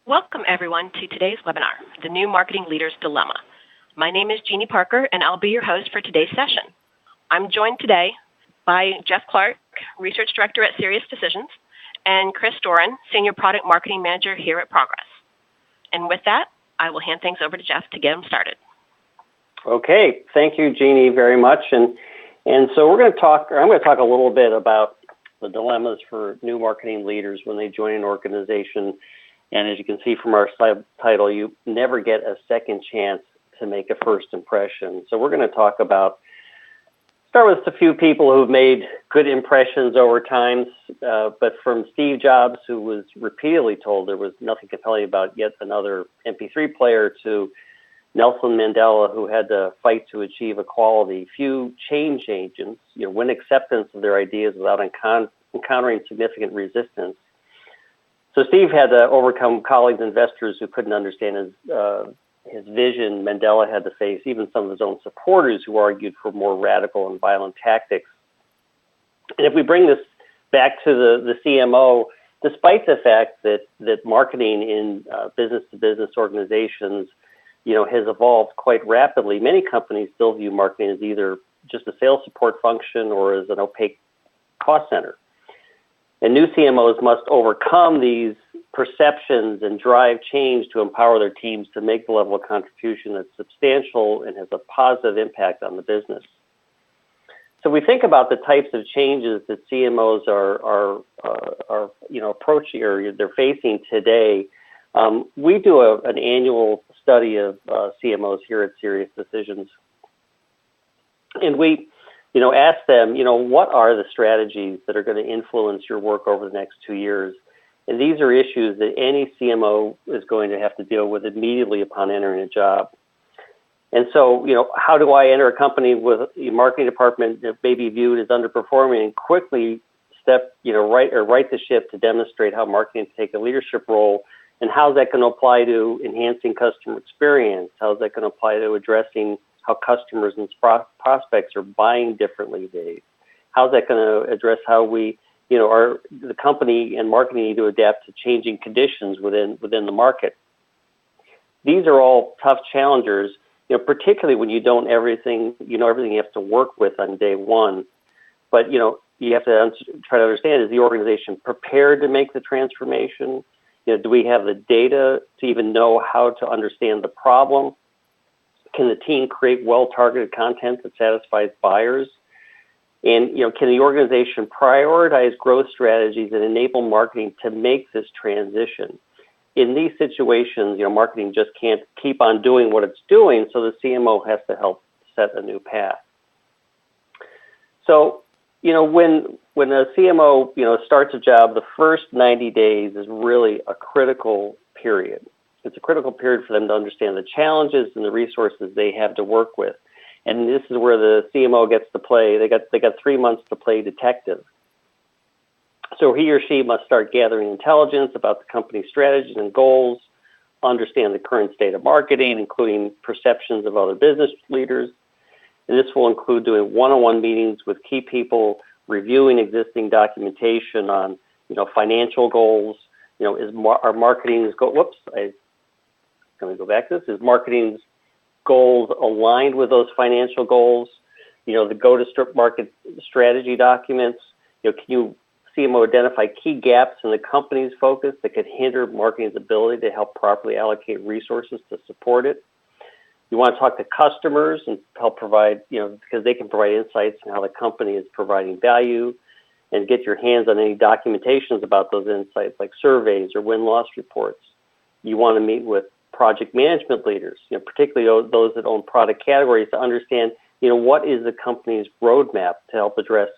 Welcome, everyone, to today's webinar, The New Marketing Leader's Dilemma. My name is Jeannie Parker, and I'll be your host for today's session. I'm joined today by Jeff Clark, Research Director at Sirius Decisions, and Chris Doran, Senior Product Marketing Manager here at Progress. And with that, I will hand things over to Jeff to get him started. Okay, thank you, Jeannie, very much. And so I'm going to talk a little bit about the dilemmas for new marketing leaders when they join an organization. And as you can see from our title, you never get a second chance to make a first impression. So we're going to start with a few people who've made good impressions over time, but from Steve Jobs, who was repeatedly told there was nothing compelling about yet another MP3 player, to Nelson Mandela, who had to fight to achieve equality. Few change agents, win acceptance of their ideas without encountering significant resistance. So Steve had to overcome colleagues and investors who couldn't understand his vision. Mandela had to face even some of his own supporters who argued for more radical and violent tactics. And if we bring this back to the CMO, despite the fact that marketing in business-to-business organizations, has evolved quite rapidly, many companies still view marketing as either just a sales support function or as an opaque cost center. And new CMOs must overcome these perceptions and drive change to empower their teams to make the level of contribution that's substantial and has a positive impact on the business. So we think about the types of changes that CMOs are approaching or they're facing today. We do an annual study of CMOs here at Sirius Decisions, and we ask them, what are the strategies that are going to influence your work over the next 2 years? And these are issues that any CMO is going to have to deal with immediately upon entering a job. And so, how do I enter a company with a marketing department that may be viewed as underperforming and quickly right the ship to demonstrate how marketing can take a leadership role? And how's that going to apply to enhancing customer experience? How's that going to apply to addressing how customers and prospects are buying differently today? How's that going to address how we, the company and marketing need to adapt to changing conditions within the market? These are all tough challengers, particularly when you don't everything you have to work with on day one. But, you have to try to understand, is the organization prepared to make the transformation? Do we have the data to even know how to understand the problem? Can the team create well-targeted content that satisfies buyers? And, can the organization prioritize growth strategies that enable marketing to make this transition? In these situations, marketing just can't keep on doing what it's doing, so the CMO has to help set a new path. So, when a CMO, starts a job, the first 90 days is really a critical period. It's a critical period for them to understand the challenges and the resources they have to work with. And this is where the CMO gets to play. They got 3 months to play detective. So he or she must start gathering intelligence about the company's strategies and goals, understand the current state of marketing, including perceptions of other business leaders. And this will include doing one-on-one meetings with key people, reviewing existing documentation on, financial goals. Is marketing's goals aligned with those financial goals? The go-to-market strategy documents. Can you CMO identify key gaps in the company's focus that could hinder marketing's ability to help properly allocate resources to support it? You want to talk to customers and help provide, because they can provide insights on how the company is providing value, and get your hands on any documentations about those insights, like surveys or win-loss reports. You want to meet with project management leaders, particularly those that own product categories, to understand, what is the company's roadmap to help address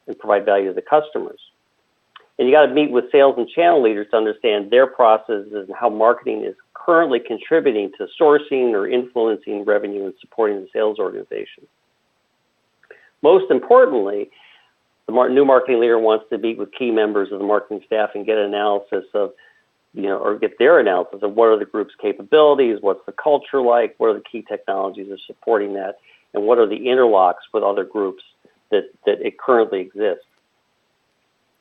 and provide value to the customers. And you got to meet with sales and channel leaders to understand their processes and how marketing is currently contributing to sourcing or influencing revenue and supporting the sales organization. Most importantly, the new marketing leader wants to meet with key members of the marketing staff and get an analysis of, or get their analysis of what are the group's capabilities, what's the culture like, what are the key technologies that are supporting that, and what are the interlocks with other groups that it currently exists.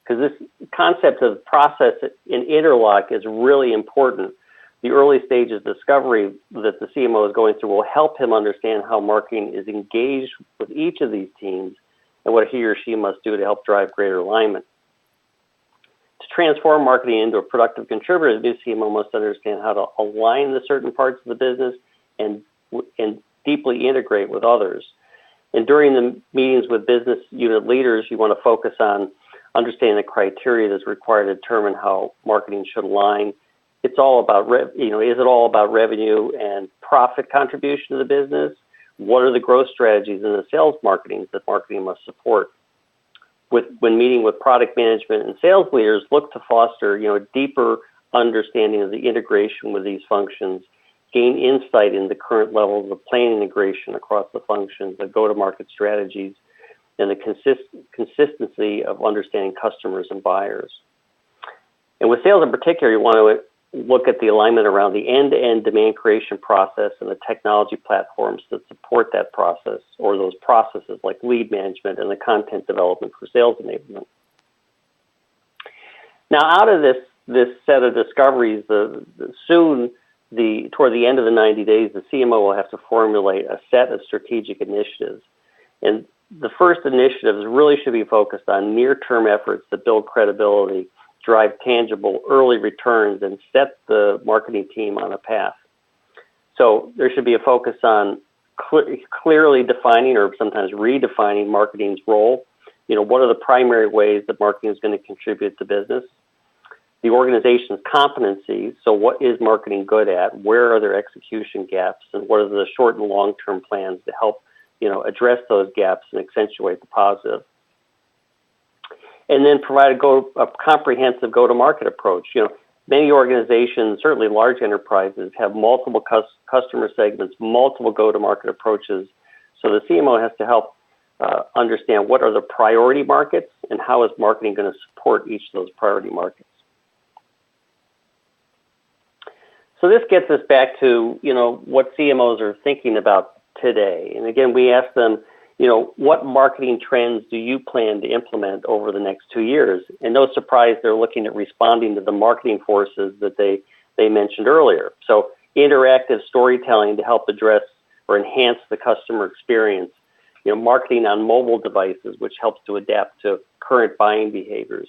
Because this concept of process and interlock is really important. the early stages of discovery that the CMO is going through will help him understand how marketing is engaged with each of these teams and what he or she must do to help drive greater alignment. To transform marketing into a productive contributor, the new CMO must understand how to align the certain parts of the business and deeply integrate with others. And during the meetings with business unit leaders, you want to focus on understanding the criteria that's required to determine how marketing should align. It's all about, is it all about revenue and profit contribution to the business? What are the growth strategies in the sales marketing that marketing must support? When meeting with product management and sales leaders, look to foster, a deeper understanding of the integration with these functions, gain insight into current levels of plan integration across the functions, the go-to-market strategies, and the consistency of understanding customers and buyers. And with sales in particular, you want to look at the alignment around the end-to-end demand creation process and the technology platforms that support that process, or those processes like lead management and the content development for sales enablement. Now, out of this set of discoveries, toward the end of the 90 days, the CMO will have to formulate a set of strategic initiatives. And the first initiatives really should be focused on near-term efforts that build credibility, drive tangible early returns, and set the marketing team on a path. So there should be a focus on clearly defining or sometimes redefining marketing's role. What are the primary ways that marketing is going to contribute to business? The organization's competencies, so what is marketing good at? Where are their execution gaps? And what are the short and long-term plans to help, address those gaps and accentuate the positive? And then provide a comprehensive go-to-market approach. Many organizations, certainly large enterprises, have multiple customer segments, multiple go-to-market approaches. So the CMO has to help understand what are the priority markets and how is marketing going to support each of those priority markets. So this gets us back to, what CMOs are thinking about today. And again, we ask them, what marketing trends do you plan to implement over the next 2 years? And no surprise, they're looking at responding to the marketing forces that they mentioned earlier. So interactive storytelling to help address or enhance the customer experience. Marketing on mobile devices, which helps to adapt to current buying behaviors.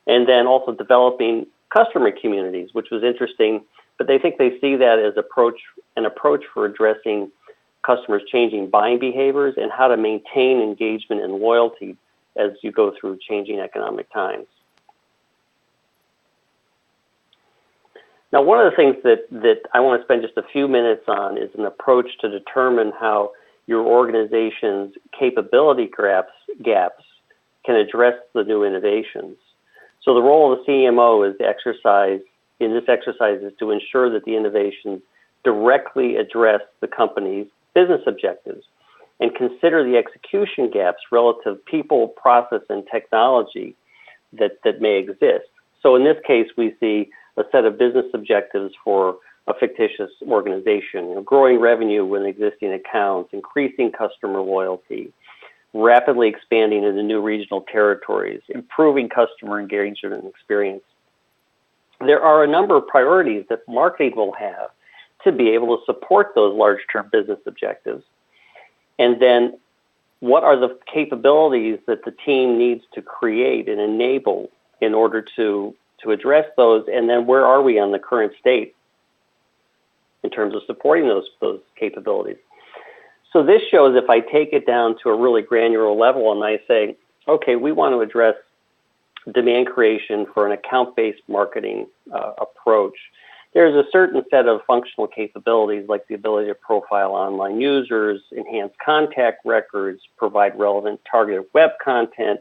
And then also developing customer communities, which was interesting, but they think they see that as an approach for addressing customers' changing buying behaviors and how to maintain engagement and loyalty as you go through changing economic times. Now, one of the things that I want to spend just a few minutes on is an approach to determine how your organization's capability gaps can address the new innovations. So the role of the CMO is to ensure that the innovations directly address the company's business objectives and consider the execution gaps relative people, process, and technology that may exist. So in this case, we see a set of business objectives for a fictitious organization, growing revenue with existing accounts, increasing customer loyalty, rapidly expanding into new regional territories, improving customer engagement and experience. There are a number of priorities that marketing will have to be able to support those large-term business objectives. And then what are the capabilities that the team needs to create and enable in order to address those? And then where are we on the current state in terms of supporting those capabilities? So this shows, if I take it down to a really granular level and I say, okay, we want to address demand creation for an account-based marketing approach. There's a certain set of functional capabilities like the ability to profile online users, enhance contact records, provide relevant targeted web content,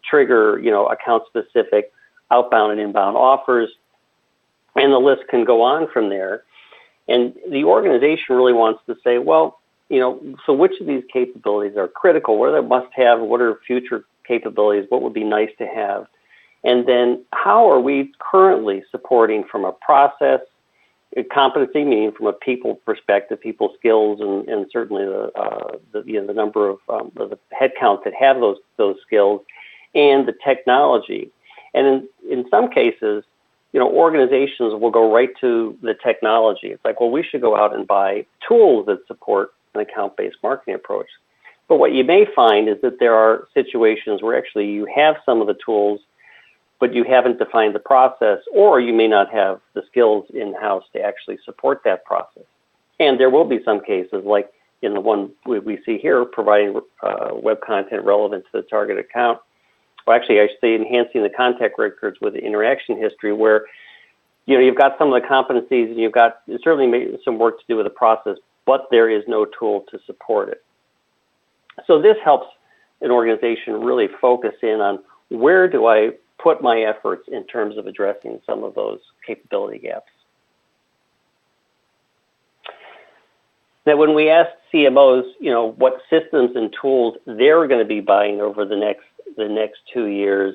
trigger, account-specific outbound and inbound offers, and the list can go on from there. And the organization really wants to say, well, so which of these capabilities are critical? What are they must-have? What are future capabilities? What would be nice to have? And then how are we currently supporting from a process, a competency, meaning from a people perspective, people skills, and certainly the number of the headcount that have those skills, and the technology. And in some cases, organizations will go right to the technology. It's like, well, we should go out and buy tools that support an account-based marketing approach. But what you may find is that there are situations where actually you have some of the tools, but you haven't defined the process, or you may not have the skills in-house to actually support that process. And there will be some cases, like in the one we see here, providing web content relevant to the target account. Well, actually, I should say enhancing the contact records with the interaction history, where you've got some of the competencies, and you've got certainly some work to do with the process, but there is no tool to support it. So this helps an organization really focus in on where do I put my efforts in terms of addressing some of those capability gaps. Now, when we ask CMOs, what systems and tools they're going to be buying over the next 2 years,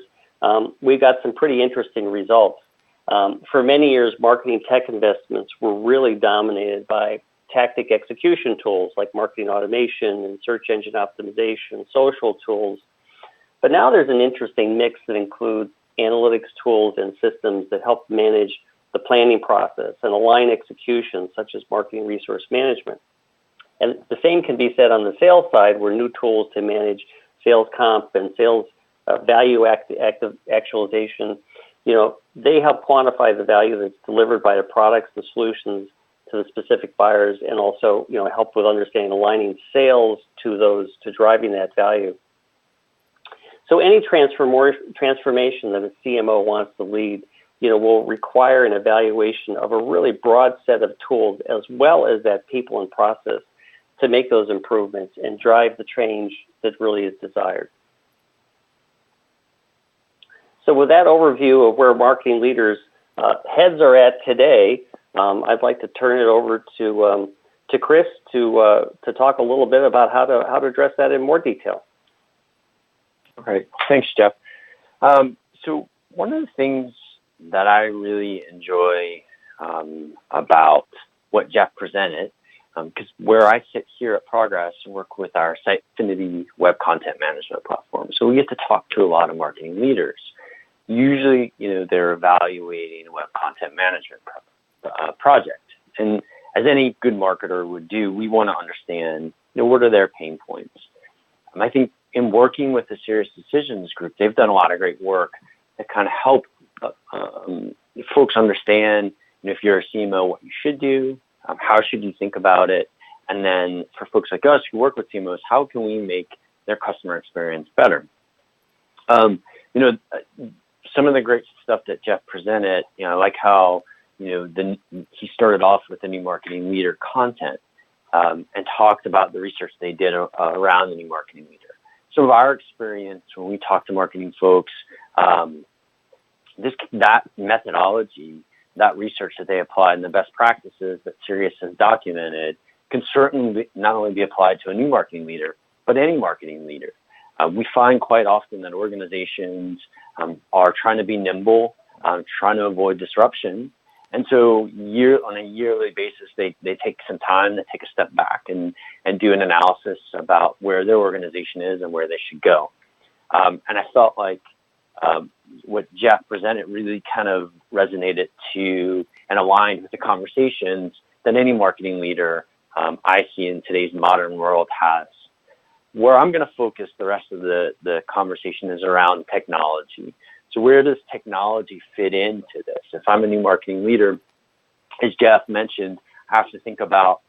we got some pretty interesting results. For many years, marketing tech investments were really dominated by tactic execution tools like marketing automation and search engine optimization, social tools. But now there's an interesting mix that includes analytics tools and systems that help manage the planning process and align execution, such as marketing resource management. And the same can be said on the sales side, where new tools to manage sales comp and sales value actualization, they help quantify the value that's delivered by the products and solutions to the specific buyers, and also, help with understanding aligning sales to driving that value. So any transformation that a CMO wants to lead, will require an evaluation of a really broad set of tools, as well as that people and process, to make those improvements and drive the change that really is desired. So with that overview of where marketing leaders' heads are at today, I'd like to turn it over to Chris to talk a little bit about how to address that in more detail. All right. Thanks, Jeff. So one of the things that I really enjoy about what Jeff presented, because where I sit here at Progress and work with our Sitefinity web content management platform, so we get to talk to a lot of marketing leaders. Usually, they're evaluating a web content management project. And as any good marketer would do, we want to understand, what are their pain points? I think in working with the Serious Decisions group, they've done a lot of great work to kind of help folks understand, if you're a CMO, what you should do, how should you think about it, and then for folks like us who work with CMOs, how can we make their customer experience better? Some of the great stuff that Jeff presented, I like how he started off with the new marketing leader content and talked about the research they did around the new marketing leader. Some of our experience when we talk to marketing folks, that methodology, that research that they applied, and the best practices that Sirius has documented can certainly not only be applied to a new marketing leader, but any marketing leader. We find quite often that organizations are trying to be nimble, trying to avoid disruption. And so on a yearly basis, they take some time to take a step back and do an analysis about where their organization is and where they should go. And I felt like what Jeff presented really kind of resonated to and aligned with the conversations that any marketing leader I see in today's modern world has. Where I'm going to focus the rest of the conversation is around technology. So where does technology fit into this? If I'm a new marketing leader, as Jeff mentioned, I have to think about,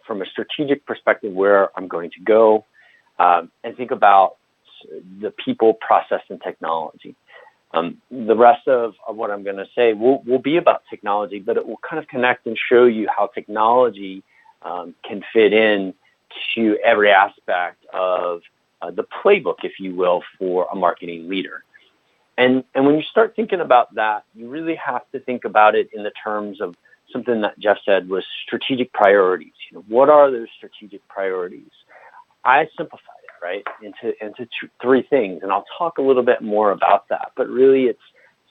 from a strategic perspective, where I'm going to go, and think about the people, process, and technology. The rest of what I'm going to say will be about technology, but it will kind of connect and show you how technology can fit in to every aspect of the playbook, if you will, for a marketing leader. And when you start thinking about that, you really have to think about it in the terms of something that Jeff said was strategic priorities. What are those strategic priorities? I simplify it, right, into three things, and I'll talk a little bit more about that. But really, it's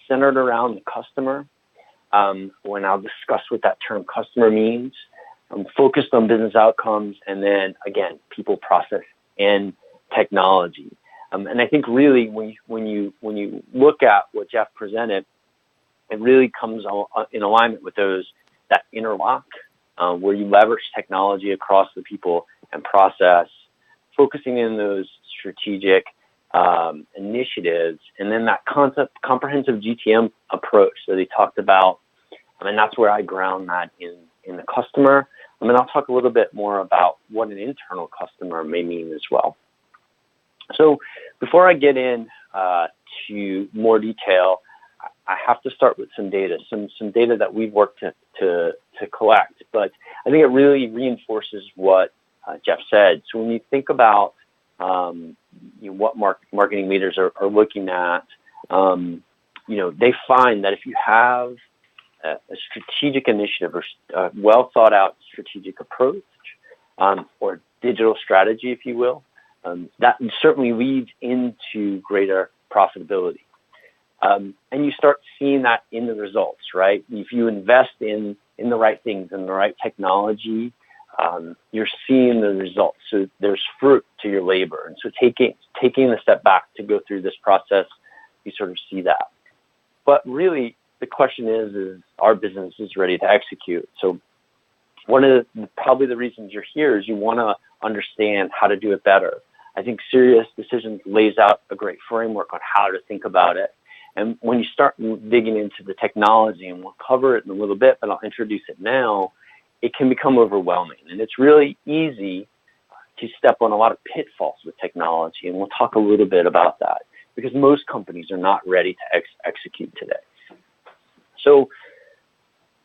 centered around the customer. When I'll discuss what that term customer means, I'm focused on business outcomes, and then again, people, process, and technology. And I think really when you look at what Jeff presented, it really comes in alignment with those that interlock, where you leverage technology across the people and process, focusing in those strategic initiatives, and then that comprehensive GTM approach that they talked about. And that's where I ground that in the customer. And then I'll talk a little bit more about what an internal customer may mean as well. So before I get in to more detail, I have to start with some data that we've worked to collect. But I think it really reinforces what Jeff said. So when you think about what marketing leaders are looking at, they find that if you have a strategic initiative or a well thought out strategic approach, or digital strategy, if you will, that certainly leads into greater profitability. And you start seeing that in the results, right? If you invest in the right things and the right technology, you're seeing the results. So there's fruit to your labor. And so taking a step back to go through this process, you sort of see that. But really, the question is our business is ready to execute. So one of probably the reasons you're here is you want to understand how to do it better. I think SiriusDecisions lays out a great framework on how to think about it. And when you start digging into the technology, and we'll cover it in a little bit, but I'll introduce it now, it can become overwhelming. And it's really easy to step on a lot of pitfalls with technology. And we'll talk a little bit about that because most companies are not ready to execute today. So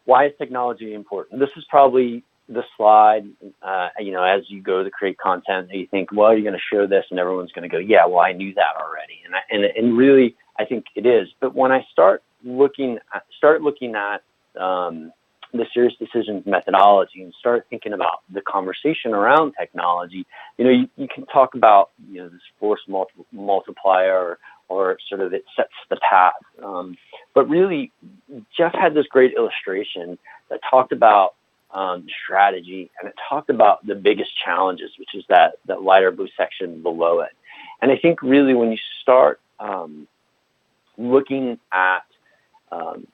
why is technology important? This is probably the slide, as you go to create content, you think, well, you're going to show this and everyone's going to go, yeah, well, I knew that already. And really, I think it is. But when I start looking at the SiriusDecisions methodology and start thinking about the conversation around technology, you can talk about, this force multiplier or sort of it sets the path. But really, Jeff had this great illustration that talked about strategy, and it talked about the biggest challenges, which is that lighter blue section below it. And I think really when you start looking at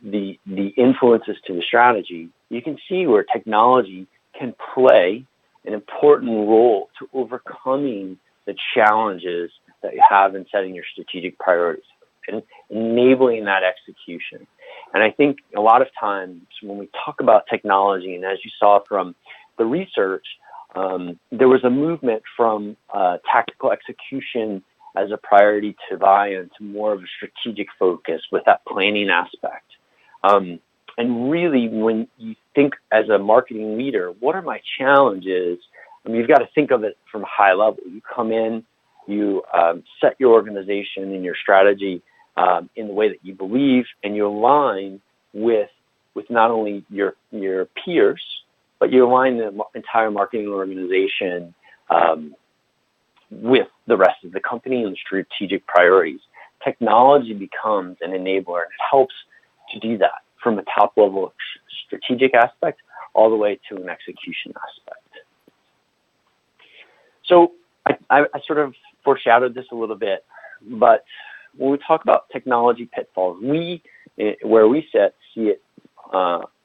the influences to the strategy, you can see where technology can play an important role to overcoming the challenges that you have in setting your strategic priorities and enabling that execution. And I think a lot of times when we talk about technology, and as you saw from the research, there was a movement from tactical execution as a priority to buy-in to more of a strategic focus with that planning aspect. And really, when you think as a marketing leader, what are my challenges? You've got to think of it from a high level. You come in, you set your organization and your strategy in the way that you believe, and you align with not only your peers, but you align the entire marketing organization with the rest of the company and the strategic priorities. Technology becomes an enabler, and it helps to do that from a top-level strategic aspect all the way to an execution aspect. So I sort of foreshadowed this a little bit, but when we talk about technology pitfalls, where we see it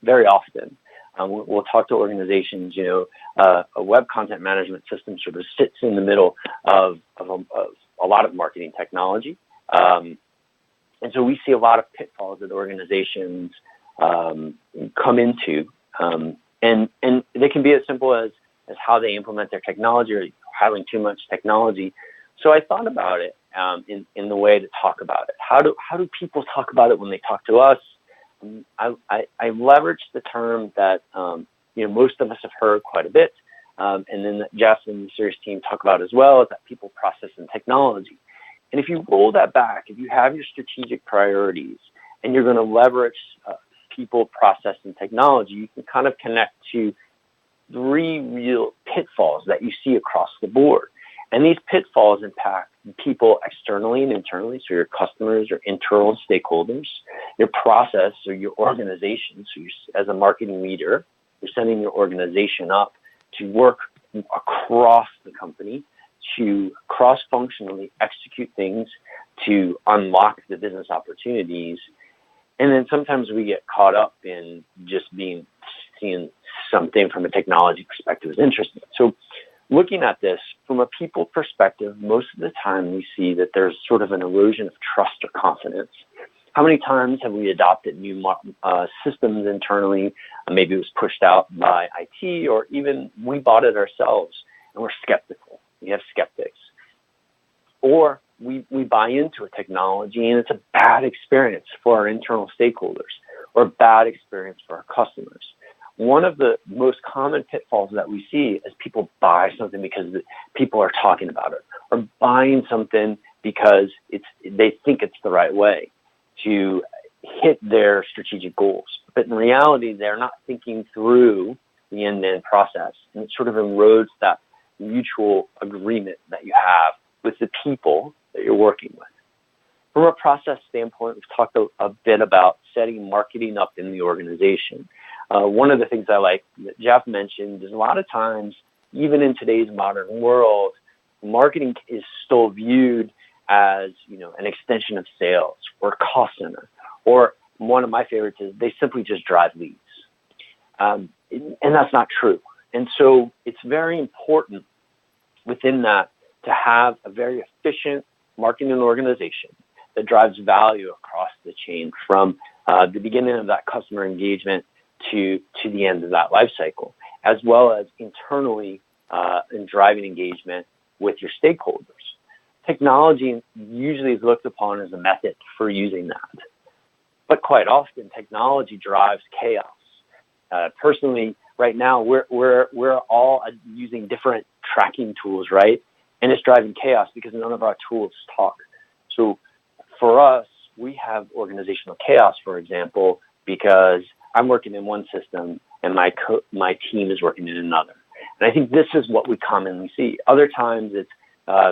very often. We'll talk to organizations, a web content management system sort of sits in the middle of a lot of marketing technology. And so we see a lot of pitfalls that organizations come into. And they can be as simple as how they implement their technology or having too much technology. So I thought about it in the way to talk about it. How do people talk about it when they talk to us? I leveraged the term that most of us have heard quite a bit, and then that Jeff and the Sirius team talk about as well, is that people, process, and technology. And if you roll that back, if you have your strategic priorities and you're going to leverage people, process, and technology, you can kind of connect to 3 real pitfalls that you see across the board. And these pitfalls impact people externally and internally, so your customers, your internal stakeholders, your process or your organization. So you, as a marketing leader, you're setting your organization up to work across the company, to cross-functionally execute things, to unlock the business opportunities. And then sometimes we get caught up in just seeing something from a technology perspective is interesting. So looking at this from a people perspective, most of the time we see that there's sort of an erosion of trust or confidence. How many times have we adopted new systems internally? Maybe it was pushed out by IT, or even we bought it ourselves and we're skeptical. We have skeptics. Or we buy into a technology and it's a bad experience for our internal stakeholders or a bad experience for our customers. One of the most common pitfalls that we see is people buy something because people are talking about it, or buying something because they think it's the right way to hit their strategic goals. But in reality, they're not thinking through the end-to-end process, and it sort of erodes that mutual agreement that you have with the people that you're working with. From a process standpoint, we've talked a bit about setting marketing up in the organization. One of the things I like that Jeff mentioned is a lot of times, even in today's modern world, marketing is still viewed as, an extension of sales or cost center. Or one of my favorites is they simply just drive leads. And that's not true. And so it's very important within that to have a very efficient marketing organization that drives value across the chain from the beginning of that customer engagement to the end of that life cycle, as well as internally in driving engagement with your stakeholders. Technology usually is looked upon as a method for using that. But quite often, technology drives chaos. Personally, right now, we're all using different tracking tools, right? And it's driving chaos because none of our tools talk. So for us, we have organizational chaos, for example, because I'm working in one system and my team is working in another. And I think this is what we commonly see. Other times it's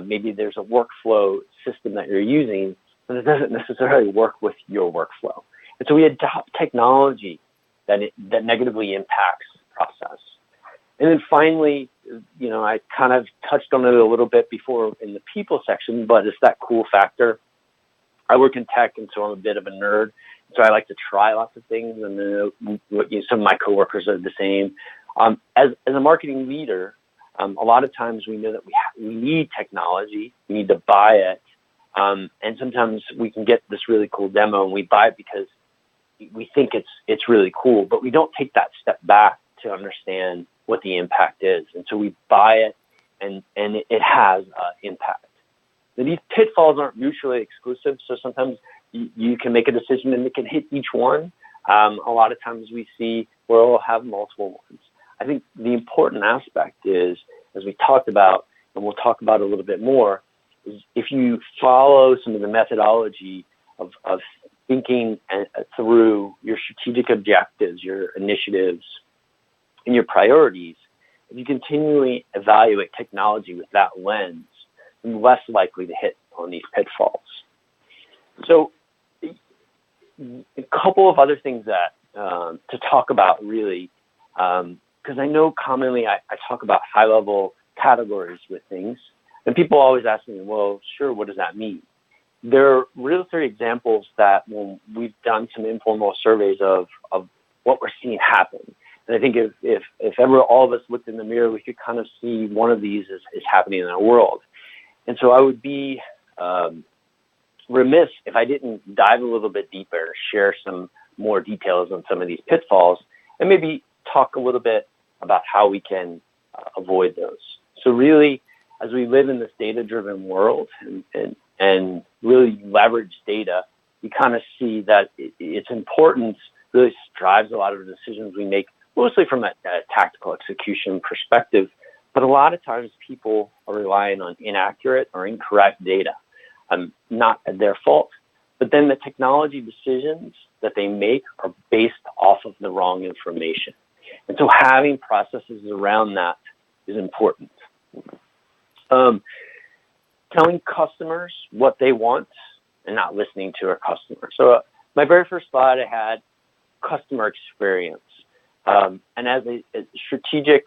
maybe there's a workflow system that you're using, but it doesn't necessarily work with your workflow. And so we adopt technology that negatively impacts the process. And then finally, I kind of touched on it a little bit before in the people section, but it's that cool factor. I work in tech, and so I'm a bit of a nerd. So I like to try lots of things, and some of my coworkers are the same. As a marketing leader, a lot of times we know that we need technology, we need to buy it, and sometimes we can get this really cool demo, and we buy it because we think it's really cool, but we don't take that step back to understand what the impact is, and so we buy it, and it has impact. Now, these pitfalls aren't mutually exclusive, so sometimes you can make a decision and it can hit each one. A lot of times we see we'll have multiple ones. I think the important aspect is, as we talked about, and we'll talk about a little bit more, is if you follow some of the methodology of thinking through your strategic objectives, your initiatives, and your priorities, if you continually evaluate technology with that lens, you're less likely to hit on these pitfalls. So a couple of other things that to talk about really, because I know commonly I talk about high-level categories with things, and people always ask me, well, sure, what does that mean? There are real 3 examples that when we've done some informal surveys of what we're seeing happen. And I think if ever all of us looked in the mirror, we could kind of see one of these is happening in our world. And so I would be remiss if I didn't dive a little bit deeper, share some more details on some of these pitfalls, and maybe talk a little bit about how we can avoid those. So really, as we live in this data-driven world and really leverage data, we kind of see that its importance really drives a lot of the decisions we make, mostly from a tactical execution perspective. But a lot of times people are relying on inaccurate or incorrect data, not their fault. But then the technology decisions that they make are based off of the wrong information. And so having processes around that is important. Telling customers what they want and not listening to our customers. So my very first slide, I had customer experience. And as a strategic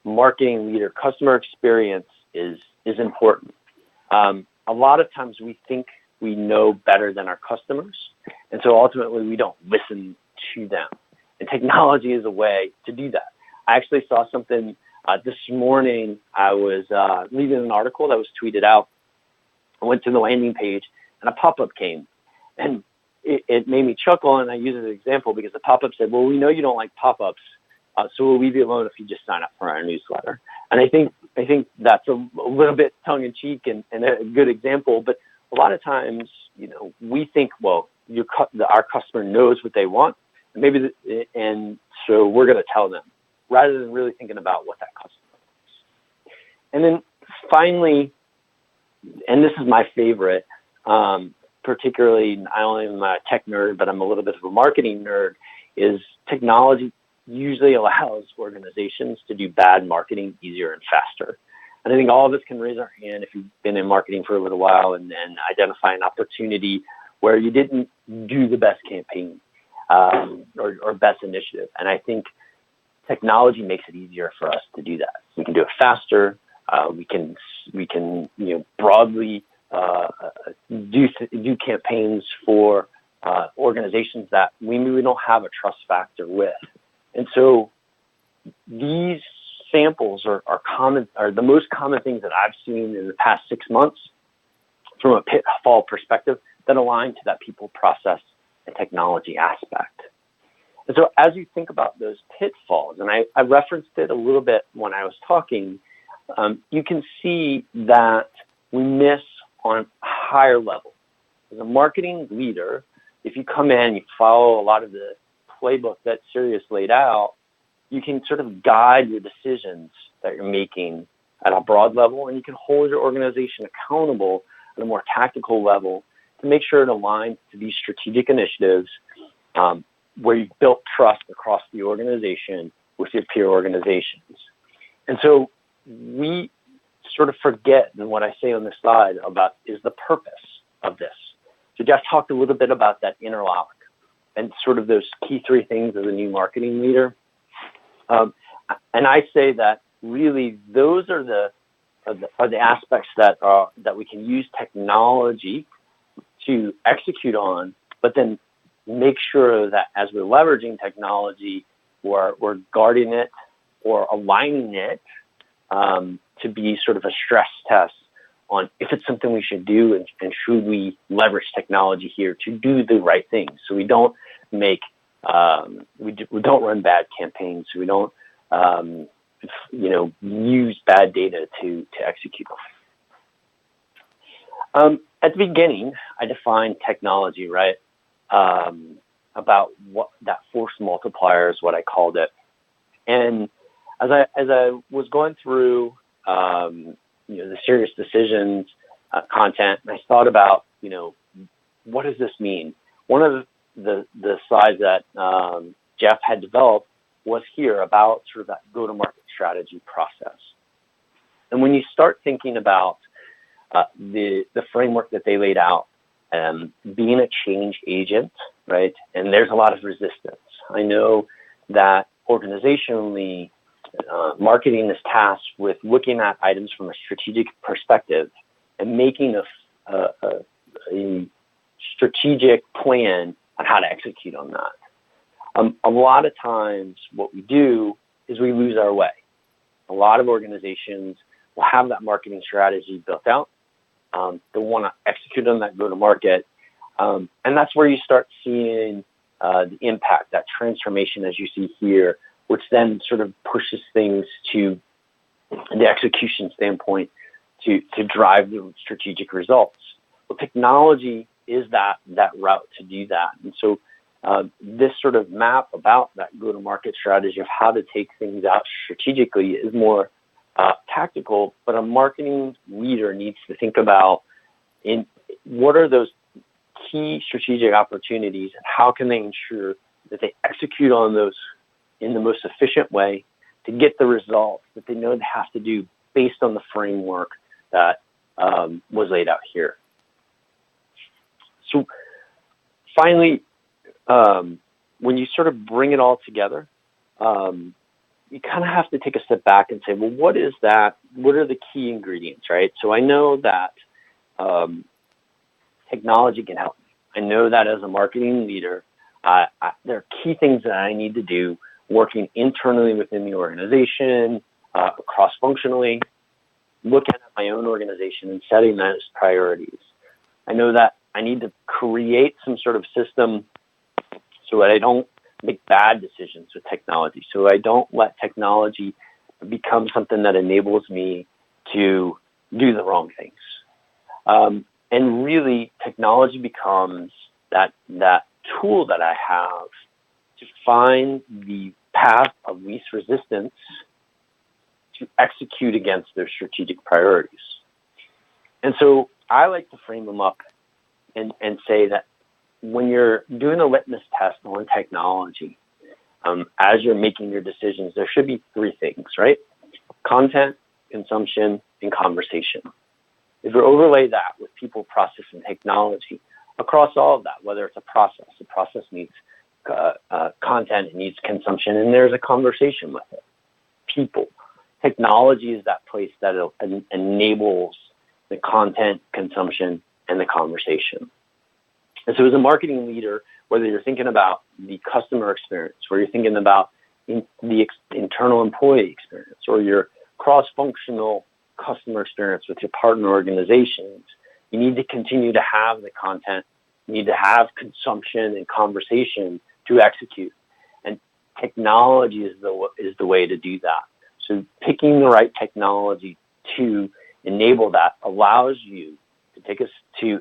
marketing leader, customer experience is important. A lot of times we think we know better than our customers, And so ultimately, we don't listen to them. And technology is a way to do that. I actually saw something this morning. I was reading an article that was tweeted out. I went to the landing page, and a pop-up came. And it made me chuckle, and I use it as an example because the pop-up said, well, we know you don't like pop-ups, so we'll leave you alone if you just sign up for our newsletter. And I think that's a little bit tongue-in-cheek and a good example, but a lot of times, we think, well, our customer knows what they want, and so we're going to tell them, rather than really thinking about what that customer wants. And then finally, and this is my favorite, particularly, I only am a tech nerd, but I'm a little bit of a marketing nerd, is technology usually allows organizations to do bad marketing easier and faster. And I think all of us can raise our hand if you've been in marketing for a little while and identify an opportunity where you didn't do the best campaign or best initiative. And I think technology makes it easier for us to do that. We can do it faster. We can broadly do campaigns for organizations that we don't have a trust factor with. And so these samples are the most common things that I've seen in the past 6 months from a pitfall perspective that align to that people, process, and technology aspect. And so as you think about those pitfalls, and I referenced it a little bit when I was talking, you can see that we miss on a higher level. As a marketing leader, if you come in, you follow a lot of the playbook that Sirius laid out, you can sort of guide your decisions that you're making at a broad level, and you can hold your organization accountable at a more tactical level to make sure it aligns to these strategic initiatives where you've built trust across the organization with your peer organizations. And so we sort of forget, and what I say on this slide about is the purpose of this. So Jeff talked a little bit about that interlock and sort of those key 3 things as a new marketing leader. And I say that really those are the aspects that we can use technology to execute on, but then make sure that as we're leveraging technology, we're guarding it or aligning it to be sort of a stress test on if it's something we should do and should we leverage technology here to do the right things. So we don't make we don't run bad campaigns. We don't use bad data to execute on. At the beginning, I defined technology, right? About what that force multiplier is, what I called it. And as I was going through the Sirius Decisions content, and I thought about what does this mean? One of the slides that Jeff had developed was here about sort of that go-to-market strategy process. And when you start thinking about the framework that they laid out, being a change agent, right? And there's a lot of resistance. I know that organizationally, marketing is tasked with looking at items from a strategic perspective and making a strategic plan on how to execute on that. A lot of times what we do is we lose our way. A lot of organizations will have that marketing strategy built out. They'll want to execute on that go-to-market. And that's where you start seeing the impact, that transformation as you see here, which then sort of pushes things to the execution standpoint to drive the strategic results. Well, technology is that route to do that. And so this sort of map about that go-to-market strategy of how to take things out strategically is more tactical, but a marketing leader needs to think about in what are those key strategic opportunities and how can they ensure that they execute on those in the most efficient way to get the results that they know they have to do based on the framework that was laid out here. So finally, when you sort of bring it all together, you kind of have to take a step back and say, well, what is that? What are the key ingredients, right? So I know that technology can help me. I know that as a marketing leader, there are key things that I need to do working internally within the organization, cross-functionally, looking at my own organization and setting those priorities. I know that I need to create some sort of system so that I don't make bad decisions with technology, so I don't let technology become something that enables me to do the wrong things. And really, technology becomes that tool that I have to find the path of least resistance to execute against their strategic priorities. And so I like to frame them up and say that when you're doing a litmus test on technology, as you're making your decisions, there should be three things, right? Content, consumption, and conversation. If you overlay that with people, process, and technology across all of that, whether it's the process needs content, it needs consumption, and there's a conversation with it. People. Technology is that place that enables the content, consumption, and the conversation. And so as a marketing leader, whether you're thinking about the customer experience, or you're thinking about the internal employee experience, or your cross-functional customer experience with your partner organizations, you need to continue to have the content, you need to have consumption and conversation to execute. And technology is the way to do that. So picking the right technology to enable that allows you to take us to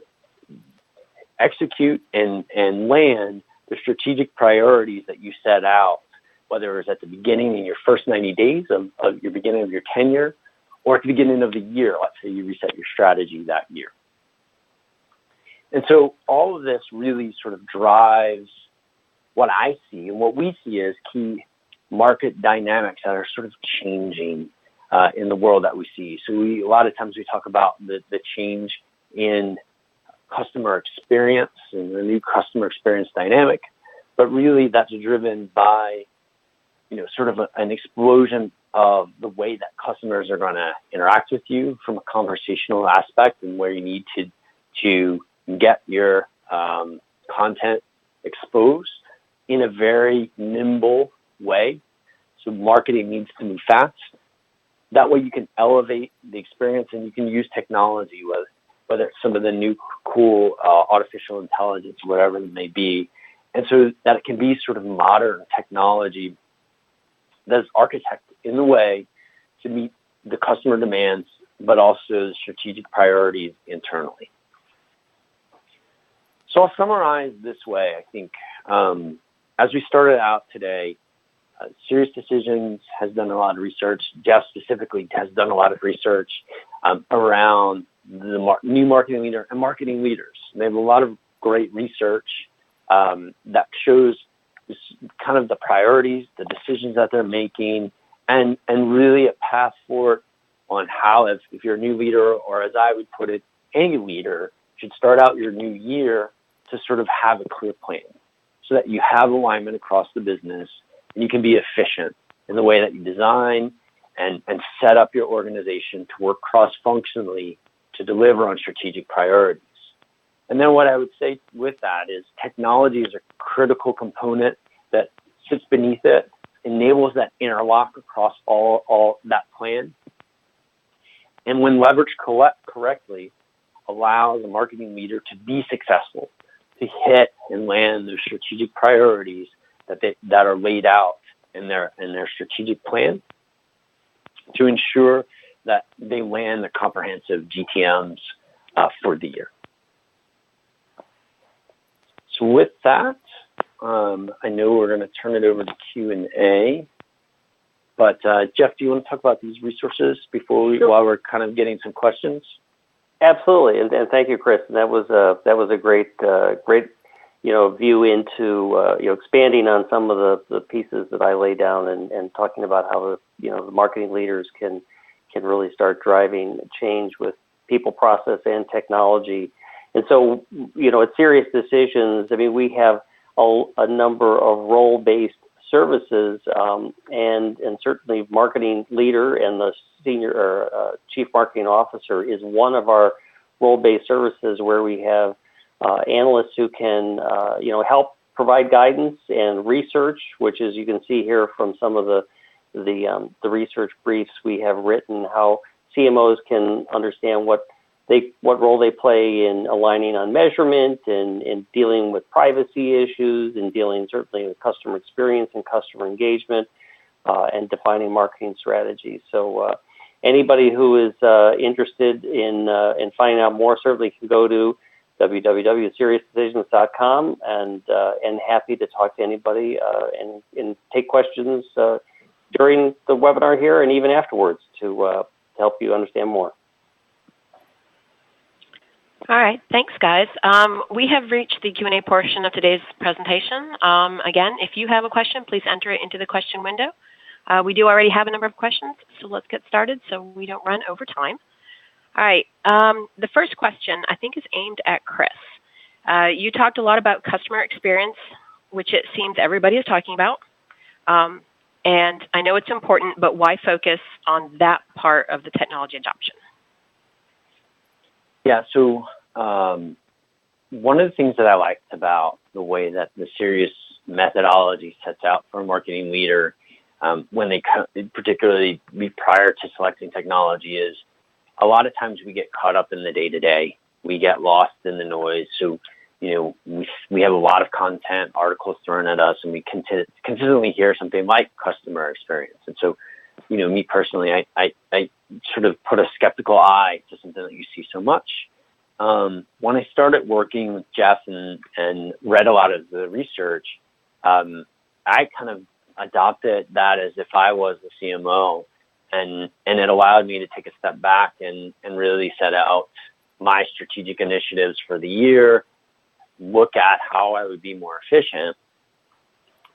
execute and land the strategic priorities that you set out, whether it's at the beginning in your first 90 days of your beginning of your tenure, or at the beginning of the year. Let's say you reset your strategy that year. And so all of this really sort of drives what I see and what we see as key market dynamics that are sort of changing in the world that we see. So a lot of times we talk about the change in customer experience and the new customer experience dynamic, but really that's driven by, sort of an explosion of the way that customers are going to interact with you from a conversational aspect, and where you need to get your content exposed in a very nimble way. So marketing needs to move fast. That way you can elevate the experience, and you can use technology, whether it's some of the new cool artificial intelligence, whatever it may be. And so that it can be sort of modern technology that's architected in the way to meet the customer demands, but also the strategic priorities internally. So I'll summarize this way. I think as we started out today, SiriusDecisions has done a lot of research. Jeff specifically has done a lot of research around the new marketing leader and marketing leaders. They have a lot of great research that shows kind of the priorities, the decisions that they're making, and really a path forward on how, if you're a new leader, or as I would put it, any leader should start out your new year to sort of have a clear plan so that you have alignment across the business and you can be efficient in the way that you design and set up your organization to work cross-functionally to deliver on strategic priorities. And then what I would say with that is technology is a critical component that sits beneath it, enables that interlock across all that plan. And when leveraged correctly, allows a marketing leader to be successful, to hit and land those strategic priorities that are laid out in their strategic plan, to ensure that they land the comprehensive GTMs for the year. So with that, I know we're going to turn it over to Q&A. But Jeff, do you want to talk about these resources while we're kind of getting some questions? Absolutely, and thank you, Chris. That was a great view into expanding on some of the pieces that I laid down and talking about how the marketing leaders can really start driving change with people, process, and technology. And so, at SiriusDecisions, I mean, we have a number of role-based services, and certainly marketing leader and the senior or chief marketing officer is one of our role-based services where we have analysts who can, help provide guidance and research, which, as you can see here from some of the research briefs we have written, how CMOs can understand what role they play in aligning on measurement and in dealing with privacy issues and dealing certainly with customer experience and customer engagement and defining marketing strategies. So anybody who is interested in finding out more certainly can go to www.seriousdecisions.com and happy to talk to anybody and take questions during the webinar here and even afterwards to help you understand more. All right, thanks, guys. We have reached the Q&A portion of today's presentation. Again, if you have a question, please enter it into the question window. We do already have a number of questions, so let's get started so we don't run over time. All right, the first question I think is aimed at Chris. You talked a lot about customer experience, which it seems everybody is talking about. And I know it's important, but why focus on that part of the technology adoption? Yeah, so one of the things that I liked about the way that the Sirius methodology sets out for a marketing leader when they particularly prior to selecting technology is a lot of times we get caught up in the day-to-day. We get lost in the noise. So, we have a lot of content, articles thrown at us, and we consistently hear something like customer experience. And so, me personally, I sort of put a skeptical eye to something that you see so much. When I started working with Jeff and read a lot of the research, I kind of adopted that as if I was the CMO, and it allowed me to take a step back and really set out my strategic initiatives for the year, look at how I would be more efficient.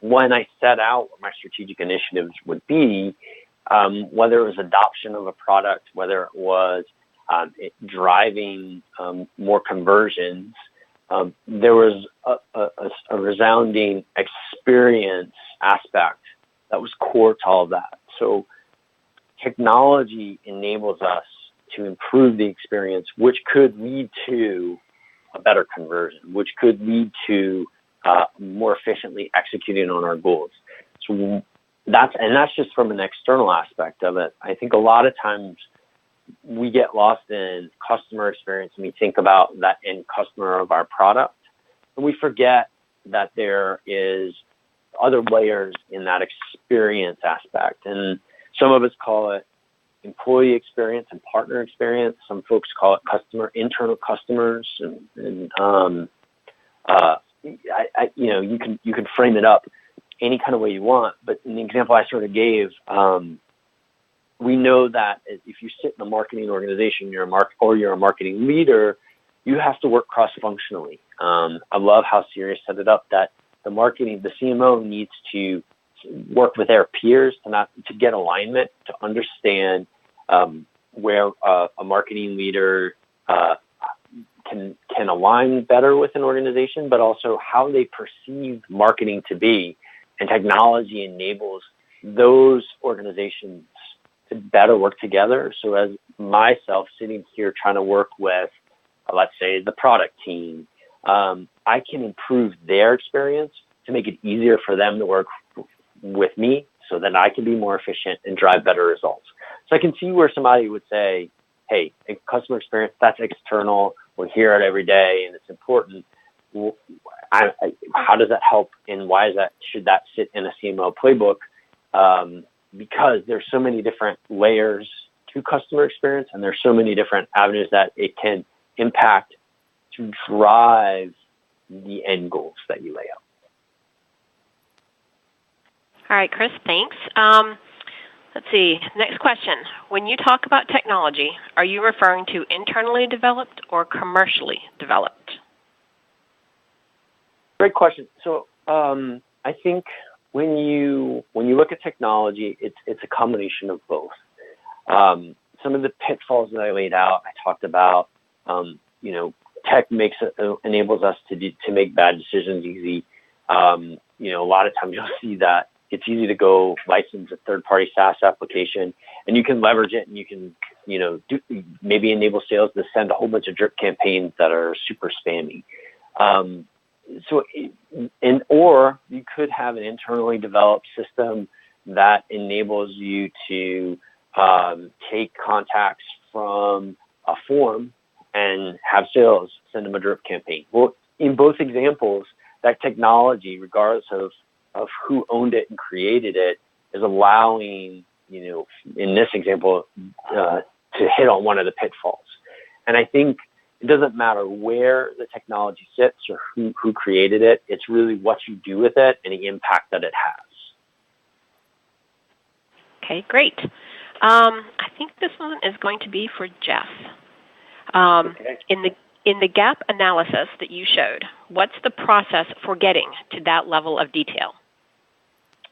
When I set out what my strategic initiatives would be, whether it was adoption of a product, whether it was driving more conversions, there was a resounding experience aspect that was core to all of that. So technology enables us to improve the experience, which could lead to a better conversion, which could lead to more efficiently executing on our goals. So that's just from an external aspect of it. I think a lot of times we get lost in customer experience and we think about that end customer of our product, and we forget that there is other layers in that experience aspect. And some of us call it employee experience and partner experience. Some folks call it internal customers, and you can frame it up any kind of way you want. But in the example I sort of gave, we know that if you sit in a marketing organization, you're a marketing leader, you have to work cross-functionally. I love how Sirius set it up that the CMO needs to work with their peers to get alignment, to understand where a marketing leader can align better with an organization, but also how they perceive marketing to be. And technology enables those organizations to better work together. So as myself sitting here trying to work with, let's say, the product team, I can improve their experience to make it easier for them to work with me so that I can be more efficient and drive better results. So I can see where somebody would say, hey, customer experience, that's external. We hear it every day and it's important. How does that help, and should that sit in a CMO playbook? Because there's so many different layers to customer experience, and there's so many different avenues that it can impact to drive the end goals that you lay out. All right, Chris, thanks. Let's see. Next question. When you talk about technology, are you referring to internally developed or commercially developed? Great question. So I think when you look at technology, it's a combination of both. Some of the pitfalls that I laid out, I talked about. Tech enables us to make bad decisions easy. A lot of times you'll see that it's easy to go license a third-party SaaS application, and you can leverage it, and you can maybe enable sales to send a whole bunch of drip campaigns that are super spammy. Or you could have an internally developed system that enables you to take contacts from a form and have sales send them a drip campaign. Well, in both examples, that technology, regardless of who owned it and created it, is allowing, in this example, to hit on one of the pitfalls. And I think it doesn't matter where the technology sits or who created it. It's really what you do with it and the impact that it has. Okay, great. I think this one is going to be for Jeff. Okay. In the gap analysis that you showed, what's the process for getting to that level of detail?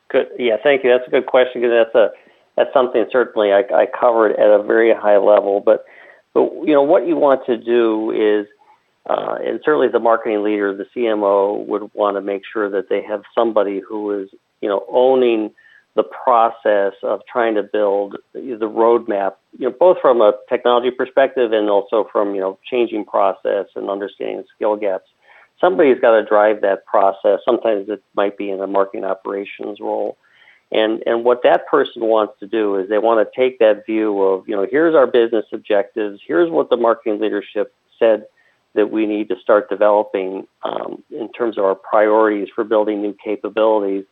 Good. Yeah, thank you. That's a good question, because that's something certainly I covered at a very high level. But what you want to do is, and certainly the marketing leader, the CMO, would want to make sure that they have somebody who is owning the process of trying to build the roadmap, both from a technology perspective and also from, changing process and understanding skill gaps. Somebody's got to drive that process. Sometimes it might be in a marketing operations role. And what that person wants to do is they want to take that view of, here's our business objectives. Here's what the marketing leadership said that we need to start developing in terms of our priorities for building new capabilities.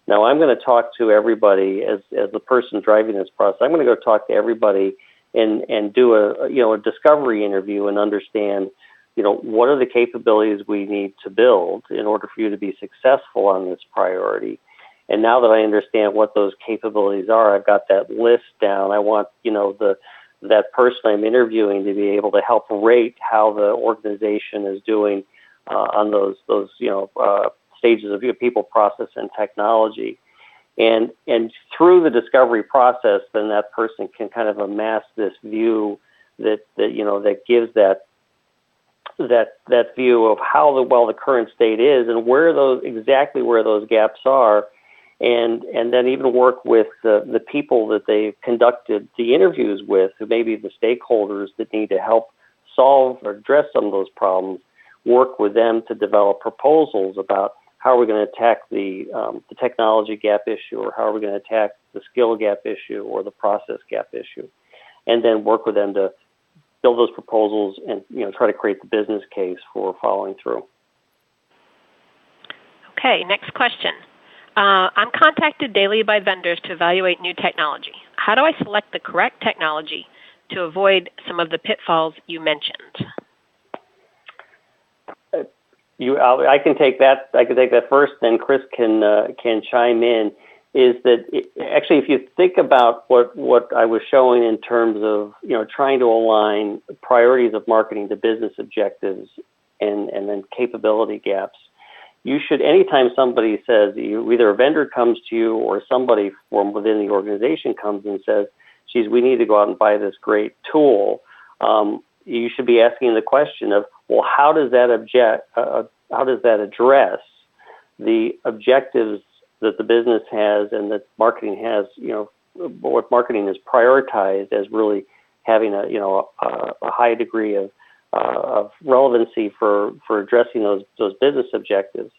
Now, I'm going to talk to everybody as the person driving this process. I'm going to go talk to everybody and do a discovery interview and understand, what are the capabilities we need to build in order for you to be successful on this priority. And now that I understand what those capabilities are, I've got that list down. I want, that person I'm interviewing to be able to help rate how the organization is doing on those stages of people, process, and technology. And through the discovery process, then that person can kind of amass this view that gives that view of how the current state is and where those gaps are, and then even work with the people that they've conducted the interviews with, who may be the stakeholders that need to help solve or address some of those problems, work with them to develop proposals about how are we going to attack the technology gap issue, or how are we going to attack the skill gap issue or the process gap issue, and then work with them to build those proposals and try to create the business case for following through. Okay, next question. I'm contacted daily by vendors to evaluate new technology. How do I select the correct technology to avoid some of the pitfalls you mentioned? I can take that. I can take that first, then Chris can chime in. Is that actually, if you think about what I was showing in terms of trying to align priorities of marketing to business objectives and then capability gaps, you should, anytime somebody says, either a vendor comes to you or somebody from within the organization comes and says, geez, we need to go out and buy this great tool, you should be asking the question of, well, how does that address the objectives that the business has and that marketing has, what marketing is prioritized as really having a high degree of relevancy for addressing those business objectives.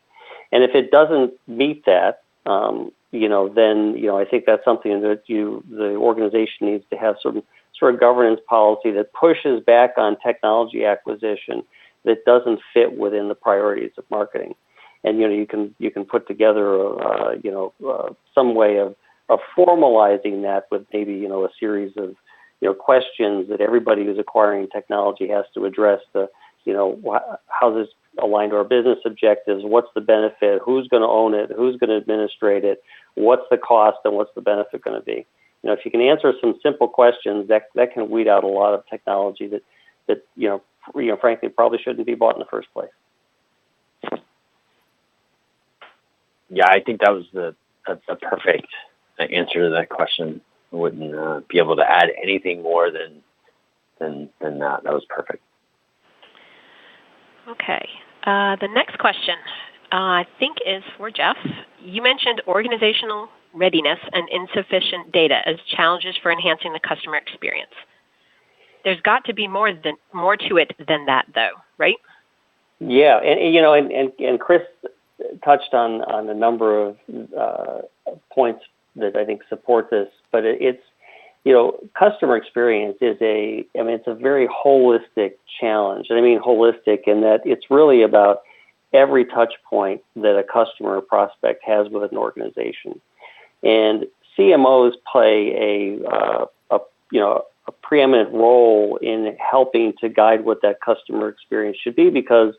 And if it doesn't meet that, then I think that's something that the organization needs to have some sort of governance policy that pushes back on technology acquisition that doesn't fit within the priorities of marketing. And you can put together some way of formalizing that with maybe a series of questions that everybody who's acquiring technology has to address. How's this aligned to our business objectives? What's the benefit? Who's going to own it? Who's going to administrate it? What's the cost and what's the benefit going to be? If you can answer some simple questions, that can weed out a lot of technology that frankly probably shouldn't be bought in the first place. Yeah, I think that was a perfect answer to that question. I wouldn't be able to add anything more than that. That was perfect. Okay. The next question, I think, is for Jeff. You mentioned organizational readiness and insufficient data as challenges for enhancing the customer experience. There's got to be more to it than that, though, right? Yeah, and Chris touched on a number of points that I think support this, but it's customer experience it's a very holistic challenge. And I mean holistic in that it's really about every touch point that a customer or prospect has with an organization. And CMOs play a preeminent role in helping to guide what that customer experience should be because,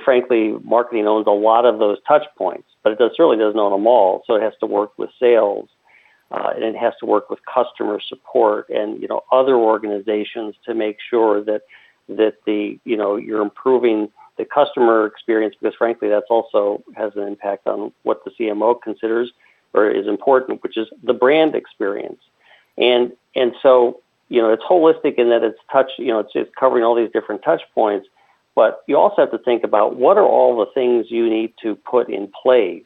frankly, marketing owns a lot of those touch points, but it certainly doesn't own them all. So it has to work with sales, and it has to work with customer support and, other organizations to make sure that you're improving the customer experience because, frankly, that's also has an impact on what the CMO considers or is important, which is the brand experience. And so, it's holistic in that it's it's covering all these different touch points, but you also have to think about what are all the things you need to put in place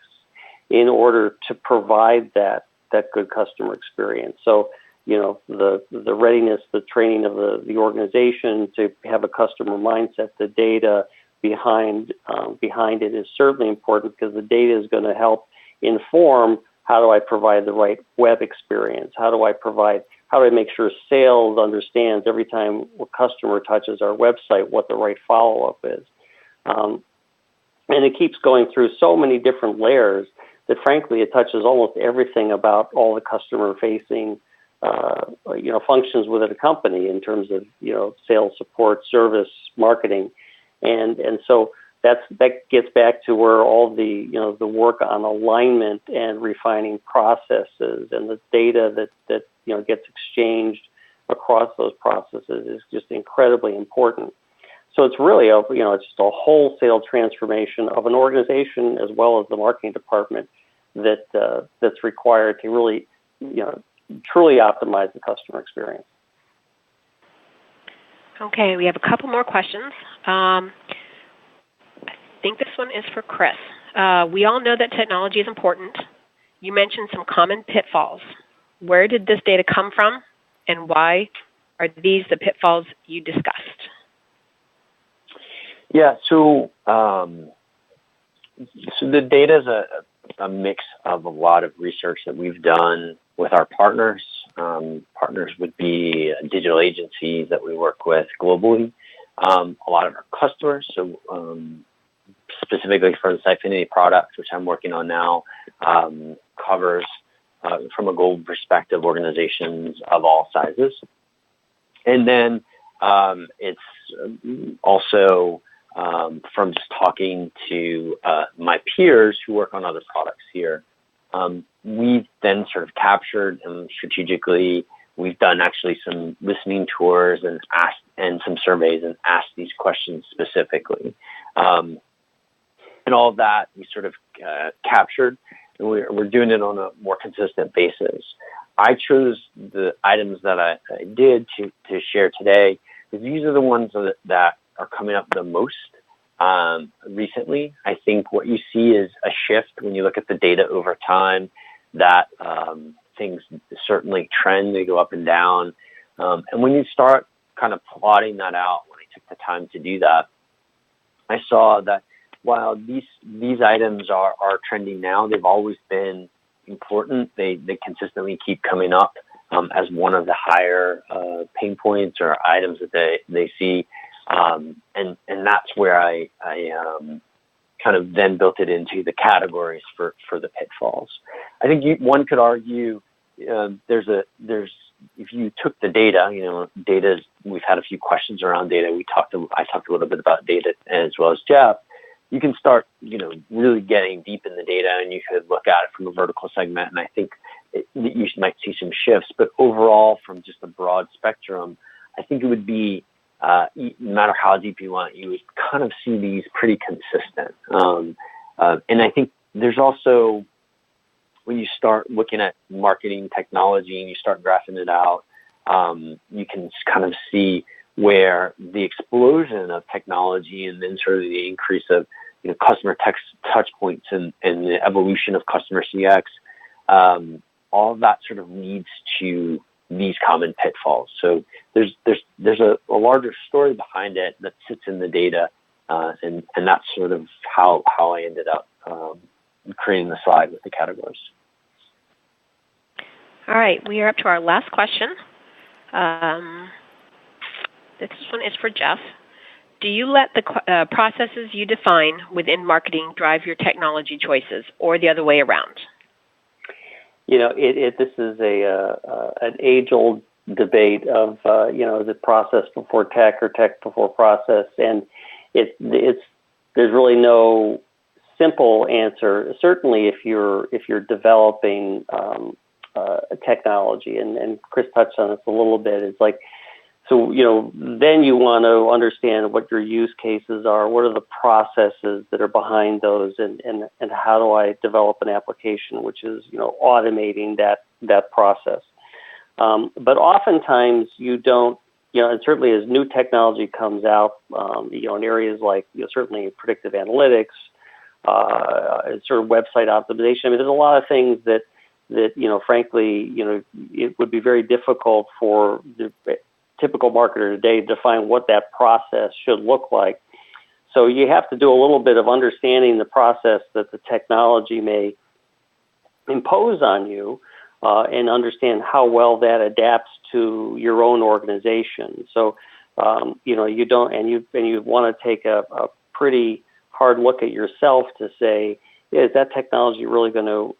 in order to provide that good customer experience. So, the readiness, the training of the organization to have a customer mindset, the data behind it is certainly important because the data is going to help inform how do I provide the right web experience? How do I make sure sales understands every time a customer touches our website what the right follow-up is? And it keeps going through so many different layers that, frankly, it touches almost everything about all the customer-facing, functions within a company in terms of, sales, support, service, marketing. And so that gets back to where all the work on alignment and refining processes and the data that gets exchanged across those processes is just incredibly important. So it's really it's just a wholesale transformation of an organization as well as the marketing department that's required to really truly optimize the customer experience. Okay, we have a couple more questions. I think this one is for Chris. We all know that technology is important. You mentioned some common pitfalls. Where did this data come from, and why are these the pitfalls you discussed? Yeah, so the data is a mix of a lot of research that we've done with our partners. Partners would be digital agencies that we work with globally. A lot of our customers, so specifically for the Sitefinity product, which I'm working on now, covers, from a global perspective, organizations of all sizes. And then it's also from just talking to my peers who work on other products here. We've then sort of captured and strategically we've done actually some listening tours and some surveys and asked these questions specifically. And all of that we sort of captured, and we're doing it on a more consistent basis. I chose the items that I did to share today because these are the ones that are coming up the most recently. I think what you see is a shift when you look at the data over time that things certainly trend, they go up and down. And when you start kind of plotting that out, when I took the time to do that, I saw that while these items are trending now, they've always been important. They consistently keep coming up as one of the higher pain points or items that they see. And that's where I kind of then built it into the categories for the pitfalls. I think one could argue if you took the data, we've had a few questions around data. I talked a little bit about data as well as Jeff. You can start, really getting deep in the data, and you could look at it from a vertical segment. And I think you might see some shifts, but overall, from just a broad spectrum, I think it would be, no matter how deep you want, you would kind of see these pretty consistent. And I think there's also, when you start looking at marketing technology and you start graphing it out, you can kind of see where the explosion of technology and then sort of the increase of customer touch points and the evolution of customer CX, all of that sort of leads to these common pitfalls. So there's a larger story behind it that sits in the data and that's sort of how I ended up creating the slide with the categories. All right, we are up to our last question. This one is for Jeff. Do you let the processes you define within marketing drive your technology choices, or the other way around? This is an age-old debate of is it process before tech or tech before process, and there's really no simple answer. Certainly, if you're developing a technology, and Chris touched on this a little bit, it's like, so, then you want to understand what your use cases are, what are the processes that are behind those, and how do I develop an application which is, automating that process. But oftentimes you don't, and certainly as new technology comes out, in areas like, certainly predictive analytics, sort of website optimization. I mean, there's a lot of things that frankly, it would be very difficult for the typical marketer today to define what that process should look like. So you have to do a little bit of understanding the process that the technology may impose on you, and understand how well that adapts to your own organization. So, you don't, and you want to take a pretty hard look at yourself to say, is that technology really going to,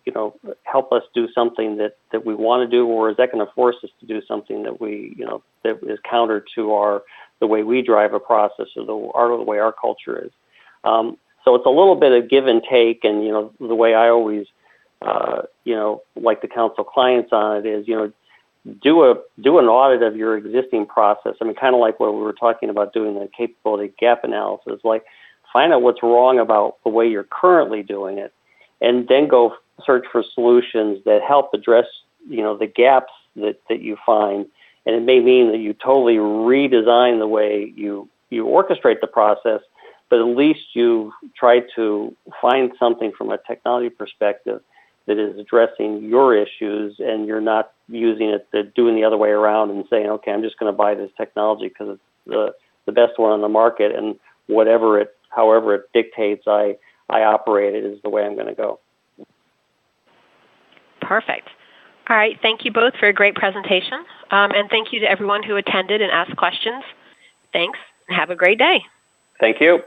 help us do something that we want to do, or is that going to force us to do something that we, that is counter to the way we drive a process, or the way our culture is. So it's a little bit of give and take, and the way I always, like to counsel clients on it is, do an audit of your existing process. I mean, kind of like what we were talking about doing the capability gap analysis, like find out what's wrong about the way you're currently doing it, and then go search for solutions that help address, the gaps that you find. And it may mean that you totally redesign the way you orchestrate the process, but at least you try to find something from a technology perspective that is addressing your issues, and you're not using it, doing the other way around and saying, okay, I'm just going to buy this technology because it's the best one on the market, and however it dictates I operate it is the way I'm going to go. Perfect. All right. Thank you both for a great presentation. And thank you to everyone who attended and asked questions. Thanks, and have a great day. Thank you.